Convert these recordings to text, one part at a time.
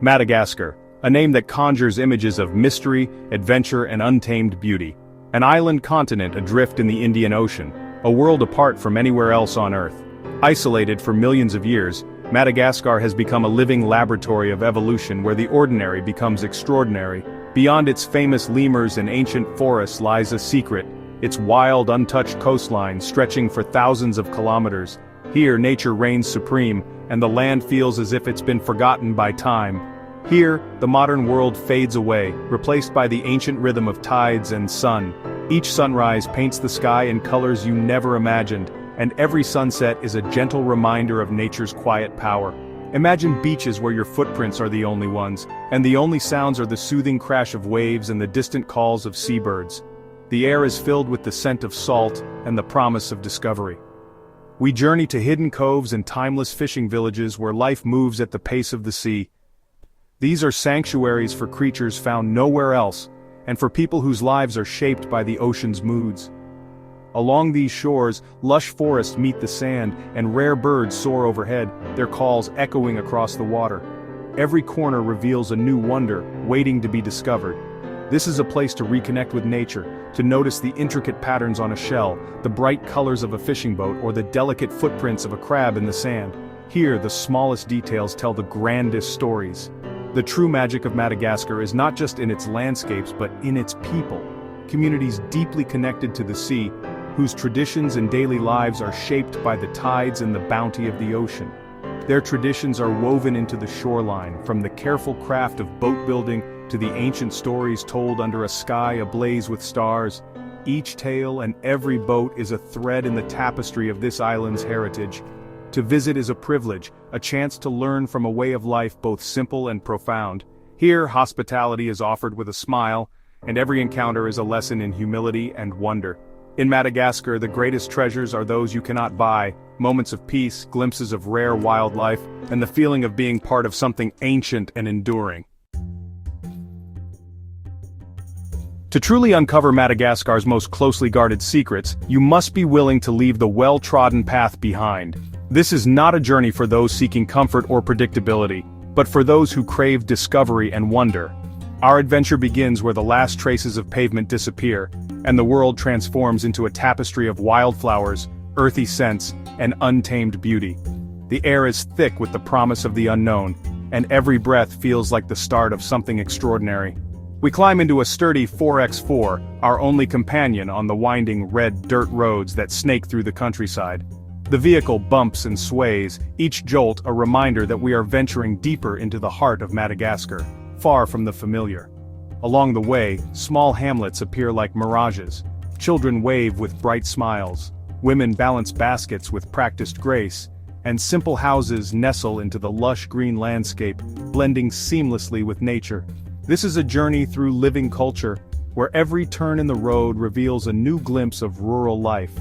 Madagascar, a name that conjures images of mystery, adventure, and untamed beauty. An island continent adrift in the Indian Ocean, a world apart from anywhere else on Earth. Isolated for millions of years, Madagascar has become a living laboratory of evolution where the ordinary becomes extraordinary. Beyond its famous lemurs and ancient forests lies a secret, its wild, untouched coastline stretching for thousands of kilometers. Here nature reigns supreme, and the land feels as if it's been forgotten by time. Here, the modern world fades away, replaced by the ancient rhythm of tides and sun. Each sunrise paints the sky in colors you never imagined, and every sunset is a gentle reminder of nature's quiet power. Imagine beaches where your footprints are the only ones, and the only sounds are the soothing crash of waves and the distant calls of seabirds. The air is filled with the scent of salt and the promise of discovery. We journey to hidden coves and timeless fishing villages where life moves at the pace of the sea. These are sanctuaries for creatures found nowhere else, and for people whose lives are shaped by the ocean's moods. Along these shores, lush forests meet the sand, and rare birds soar overhead, their calls echoing across the water. Every corner reveals a new wonder, waiting to be discovered. This is a place to reconnect with nature, to notice the intricate patterns on a shell, the bright colors of a fishing boat, or the delicate footprints of a crab in the sand. Here, the smallest details tell the grandest stories. The true magic of Madagascar is not just in its landscapes but in its people. Communities deeply connected to the sea, whose traditions and daily lives are shaped by the tides and the bounty of the ocean. Their traditions are woven into the shoreline, from the careful craft of boat building to the ancient stories told under a sky ablaze with stars. Each tale and every boat is a thread in the tapestry of this island's heritage. To visit is a privilege, a chance to learn from a way of life both simple and profound. Here, hospitality is offered with a smile, and every encounter is a lesson in humility and wonder. In Madagascar, the greatest treasures are those you cannot buy, moments of peace, glimpses of rare wildlife, and the feeling of being part of something ancient and enduring. To truly uncover Madagascar's most closely guarded secrets, you must be willing to leave the well-trodden path behind. This is not a journey for those seeking comfort or predictability, but for those who crave discovery and wonder. Our adventure begins where the last traces of pavement disappear, and the world transforms into a tapestry of wildflowers, earthy scents, and untamed beauty. The air is thick with the promise of the unknown, and every breath feels like the start of something extraordinary. We climb into a sturdy 4x4, our only companion on the winding red dirt roads that snake through the countryside. The vehicle bumps and sways, each jolt a reminder that we are venturing deeper into the heart of Madagascar, far from the familiar. Along the way, small hamlets appear like mirages. Children wave with bright smiles, women balance baskets with practiced grace, and simple houses nestle into the lush green landscape, blending seamlessly with nature. This is a journey through living culture, where every turn in the road reveals a new glimpse of rural life.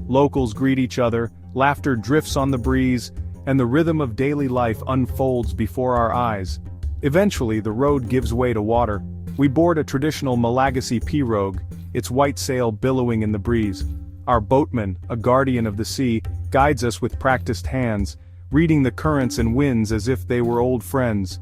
Locals greet each other, laughter drifts on the breeze, and the rhythm of daily life unfolds before our eyes. Eventually, the road gives way to water. We board a traditional Malagasy pirogue, its white sail billowing in the breeze. Our boatman, a guardian of the sea, guides us with practiced hands, reading the currents and winds as if they were old friends.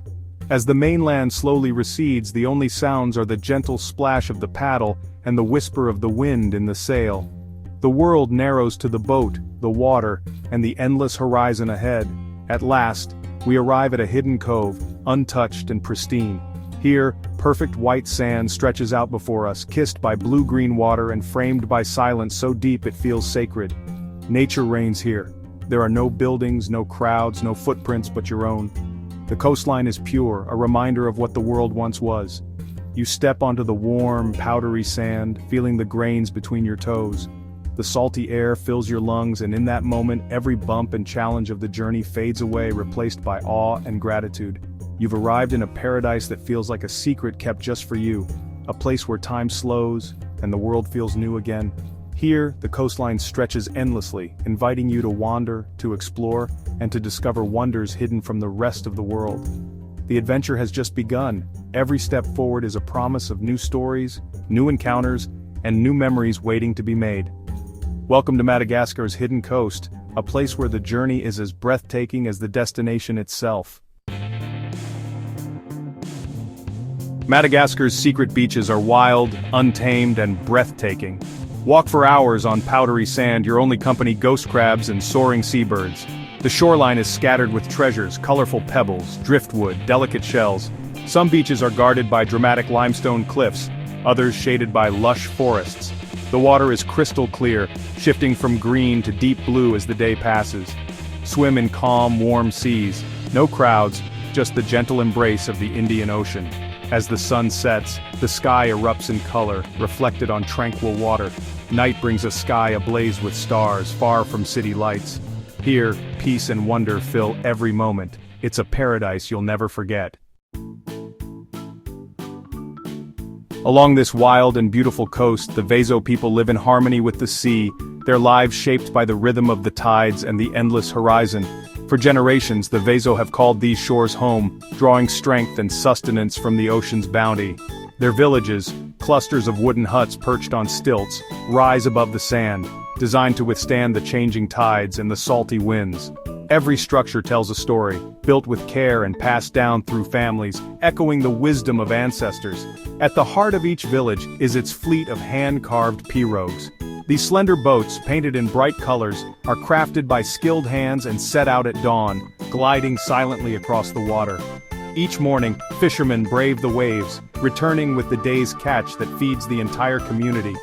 As the mainland slowly recedes, the only sounds are the gentle splash of the paddle and the whisper of the wind in the sail. The world narrows to the boat, the water, and the endless horizon ahead. At last, we arrive at a hidden cove, untouched and pristine. Here, perfect white sand stretches out before us, kissed by blue-green water and framed by silence so deep it feels sacred. Nature reigns here. There are no buildings, no crowds, no footprints but your own. The coastline is pure, a reminder of what the world once was. You step onto the warm, powdery sand, feeling the grains between your toes. The salty air fills your lungs, and in that moment, every bump and challenge of the journey fades away, replaced by awe and gratitude. You've arrived in a paradise that feels like a secret kept just for you, a place where time slows, and the world feels new again. Here, the coastline stretches endlessly, inviting you to wander, to explore, and to discover wonders hidden from the rest of the world. The adventure has just begun. Every step forward is a promise of new stories, new encounters, and new memories waiting to be made. Welcome to Madagascar's hidden coast, a place where the journey is as breathtaking as the destination itself. Madagascar's secret beaches are wild, untamed, and breathtaking. Walk for hours on powdery sand, your only company ghost crabs and soaring seabirds. The shoreline is scattered with treasures, colorful pebbles, driftwood, delicate shells. Some beaches are guarded by dramatic limestone cliffs, others shaded by lush forests. The water is crystal clear, shifting from green to deep blue as the day passes. Swim in calm, warm seas. No crowds, just the gentle embrace of the Indian Ocean. As the sun sets, the sky erupts in color, reflected on tranquil water. Night brings a sky ablaze with stars, far from city lights. Here, peace and wonder fill every moment. It's a paradise you'll never forget. Along this wild and beautiful coast, the Vezo people live in harmony with the sea, their lives shaped by the rhythm of the tides and the endless horizon. For generations, the Vezo have called these shores home, drawing strength and sustenance from the ocean's bounty. Their villages, clusters of wooden huts perched on stilts, rise above the sand, designed to withstand the changing tides and the salty winds. Every structure tells a story, built with care and passed down through families, echoing the wisdom of ancestors. At the heart of each village is its fleet of hand-carved pirogues. These slender boats, painted in bright colors, are crafted by skilled hands and set out at dawn, gliding silently across the water. Each morning, fishermen brave the waves, returning with the day's catch that feeds the entire community.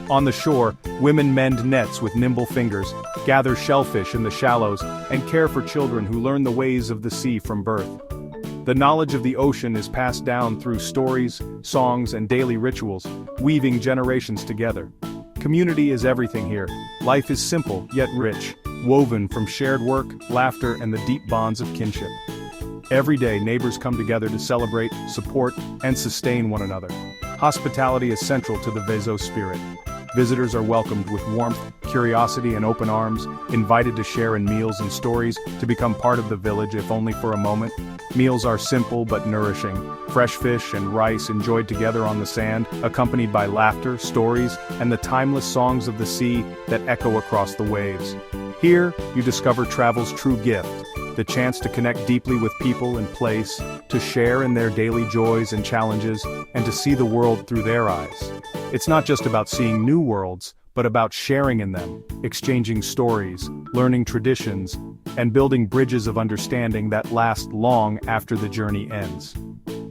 On the shore, women mend nets with nimble fingers, gather shellfish in the shallows, and care for children who learn the ways of the sea from birth. The knowledge of the ocean is passed down through stories, songs, and daily rituals, weaving generations together. Community is everything here. Life is simple, yet rich, woven from shared work, laughter, and the deep bonds of kinship. Every day, neighbors come together to celebrate, support, and sustain one another. Hospitality is central to the Vezo spirit. Visitors are welcomed with warmth, curiosity, and open arms, invited to share in meals and stories, to become part of the village if only for a moment. Meals are simple but nourishing. Fresh fish and rice enjoyed together on the sand, accompanied by laughter, stories, and the timeless songs of the sea that echo across the waves. Here, you discover travel's true gift, the chance to connect deeply with people and place, to share in their daily joys and challenges, and to see the world through their eyes. It's not just about seeing new worlds, but about sharing in them, exchanging stories, learning traditions, and building bridges of understanding that last long after the journey ends.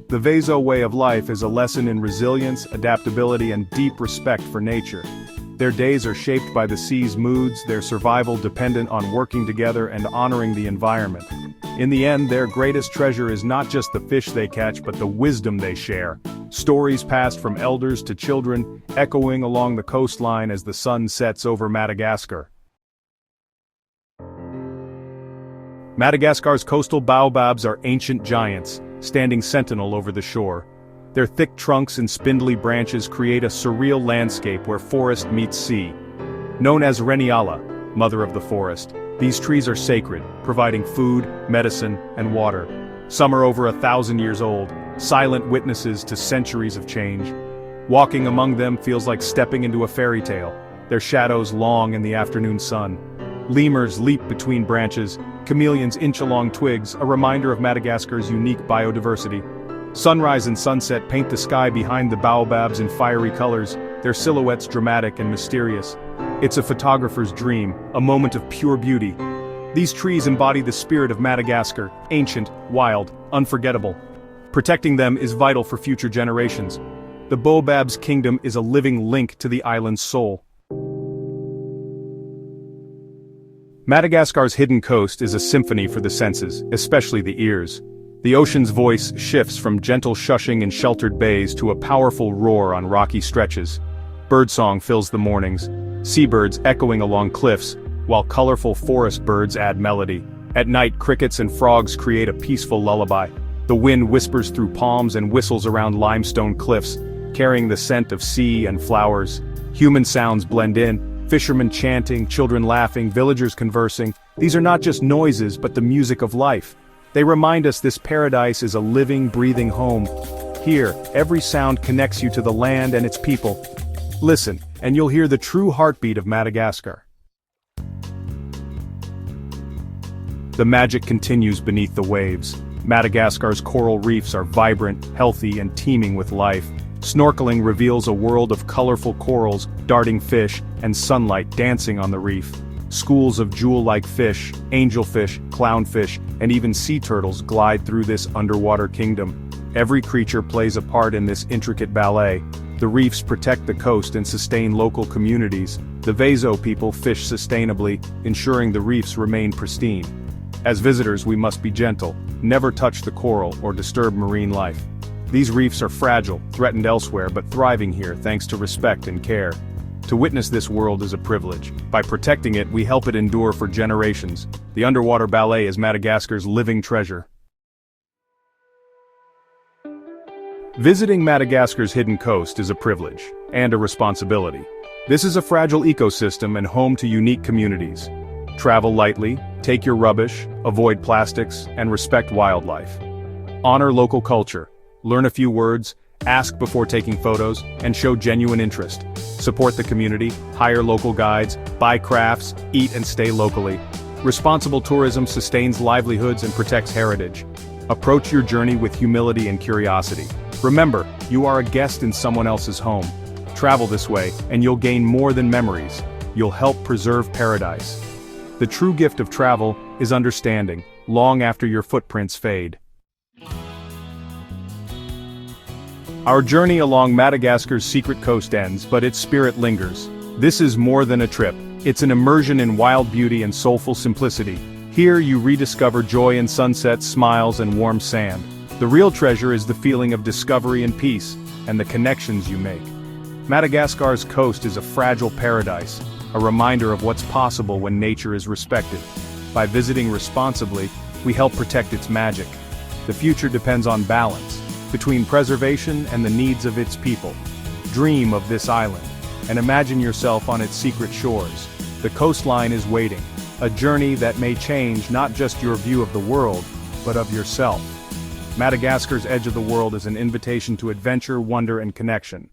The Vezo way of life is a lesson in resilience, adaptability, and deep respect for nature. Their days are shaped by the sea's moods, their survival dependent on working together and honoring the environment. In the end, their greatest treasure is not just the fish they catch but the wisdom they share. Stories passed from elders to children, echoing along the coastline as the sun sets over Madagascar. Madagascar's coastal baobabs are ancient giants, standing sentinel over the shore. Their thick trunks and spindly branches create a surreal landscape where forest meets sea. Known as Reniala, mother of the forest, these trees are sacred, providing food, medicine, and water. Some are over 1,000 years old, silent witnesses to centuries of change. Walking among them feels like stepping into a fairy tale, their shadows long in the afternoon sun. Lemurs leap between branches, chameleons inch along twigs, a reminder of Madagascar's unique biodiversity. Sunrise and sunset paint the sky behind the baobabs in fiery colors, their silhouettes dramatic and mysterious. It's a photographer's dream, a moment of pure beauty. These trees embody the spirit of Madagascar, ancient, wild, unforgettable. Protecting them is vital for future generations. The baobab's kingdom is a living link to the island's soul. Madagascar's hidden coast is a symphony for the senses, especially the ears. The ocean's voice shifts from gentle shushing in sheltered bays to a powerful roar on rocky stretches. Birdsong fills the mornings, seabirds echoing along cliffs, while colorful forest birds add melody. At night, crickets and frogs create a peaceful lullaby. The wind whispers through palms and whistles around limestone cliffs, carrying the scent of sea and flowers. Human sounds blend in, fishermen chanting, children laughing, villagers conversing. These are not just noises but the music of life. They remind us this paradise is a living, breathing home. Here, every sound connects you to the land and its people. Listen, and you'll hear the true heartbeat of Madagascar. The magic continues beneath the waves. Madagascar's coral reefs are vibrant, healthy, and teeming with life. Snorkeling reveals a world of colorful corals, darting fish, and sunlight dancing on the reef. Schools of jewel-like fish, angelfish, clownfish, and even sea turtles glide through this underwater kingdom. Every creature plays a part in this intricate ballet. The reefs protect the coast and sustain local communities. The Vezo people fish sustainably, ensuring the reefs remain pristine. As visitors, we must be gentle, never touch the coral or disturb marine life. These reefs are fragile, threatened elsewhere, but thriving here thanks to respect and care. To witness this world is a privilege. By protecting it, we help it endure for generations. The underwater ballet is Madagascar's living treasure. Visiting Madagascar's hidden coast is a privilege, and a responsibility. This is a fragile ecosystem and home to unique communities. Travel lightly, take your rubbish, avoid plastics, and respect wildlife. Honor local culture, learn a few words, ask before taking photos, and show genuine interest. Support the community, hire local guides, buy crafts, eat and stay locally. Responsible tourism sustains livelihoods and protects heritage. Approach your journey with humility and curiosity. Remember, you are a guest in someone else's home. Travel this way, and you'll gain more than memories. You'll help preserve paradise. The true gift of travel is understanding, long after your footprints fade. Our journey along Madagascar's secret coast ends, but its spirit lingers. This is more than a trip. It's an immersion in wild beauty and soulful simplicity. Here you rediscover joy in sunsets, smiles, and warm sand. The real treasure is the feeling of discovery and peace, and the connections you make. Madagascar's coast is a fragile paradise, a reminder of what's possible when nature is respected. By visiting responsibly, we help protect its magic. The future depends on balance between preservation and the needs of its people. Dream of this island, and imagine yourself on its secret shores. The coastline is waiting, a journey that may change not just your view of the world, but of yourself. Madagascar's edge of the world is an invitation to adventure, wonder, and connection.